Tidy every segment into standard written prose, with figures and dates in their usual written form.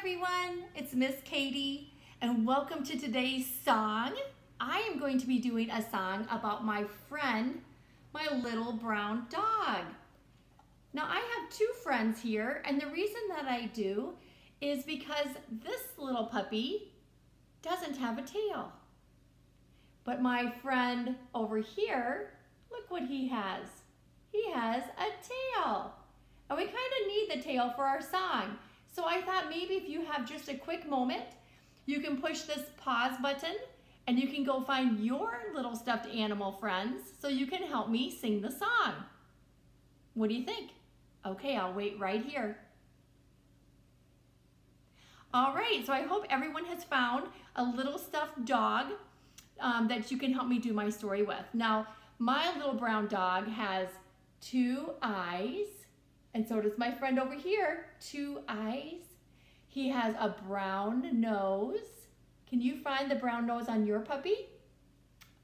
everyone, it's Miss Katie and welcome to today's song. I am going to be doing a song about my friend, my little brown dog. Now I have two friends here, and the reason that I do is because this little puppy doesn't have a tail. But my friend over here, look what he has. He has a tail. And we kind of need the tail for our song. So I thought maybe if you have just a quick moment, you can push this pause button and you can go find your little stuffed animal friends so you can help me sing the song. What do you think? Okay, I'll wait right here. All right, so I hope everyone has found a little stuffed dog that you can help me do my story with. Now, my little brown dog has two eyes, and so does my friend over here, two eyes. He has a brown nose. Can you find the brown nose on your puppy?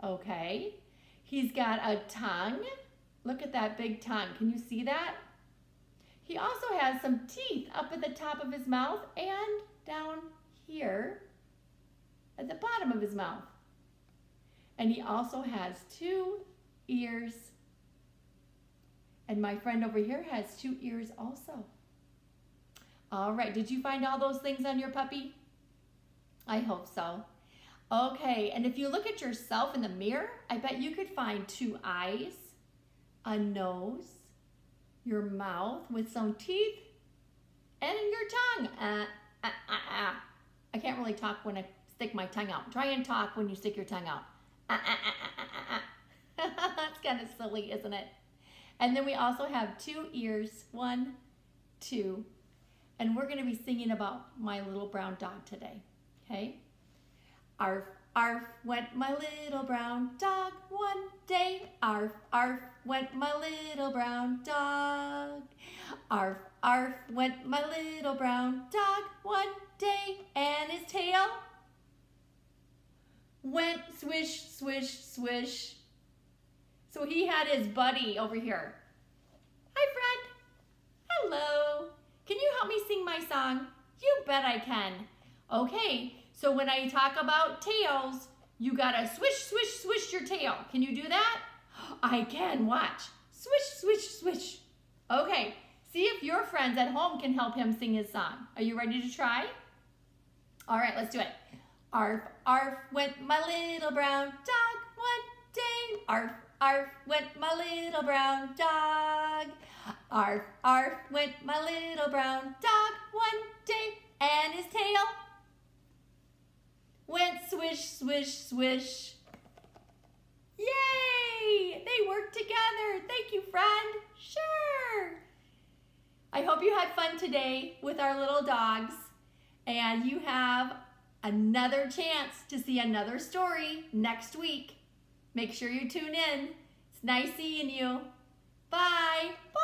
Okay. He's got a tongue. Look at that big tongue. Can you see that? He also has some teeth up at the top of his mouth and down here at the bottom of his mouth. And he also has two ears. And my friend over here has two ears also. All right, did you find all those things on your puppy? I hope so. Okay, and if you look at yourself in the mirror, I bet you could find two eyes, a nose, your mouth with some teeth, and your tongue. I can't really talk when I stick my tongue out. Try and talk when you stick your tongue out. That's kind of silly, isn't it? And then we also have two ears, 1, 2, and we're going to be singing about my little brown dog today, okay? Arf, arf, went my little brown dog one day. Arf, arf, went my little brown dog. Arf, arf, went my little brown dog one day, and his tail went swish, swish, swish. So he had his buddy over here. Hi, friend. Hello. Can you help me sing my song? You bet I can. Okay, so when I talk about tails, you gotta swish, swish, swish your tail. Can you do that? I can, watch. Swish, swish, swish. Okay, see if your friends at home can help him sing his song. Are you ready to try? All right, let's do it. Arf, arf, went my little brown dog one day. Arf, arf, went my little brown dog. Arf, arf, went my little brown dog one day, and his tail went swish, swish, swish. Yay! They worked together. Thank you, friend. Sure. I hope you had fun today with our little dogs, and you have another chance to see another story next week. Make sure you tune in. It's nice seeing you. Bye. Bye.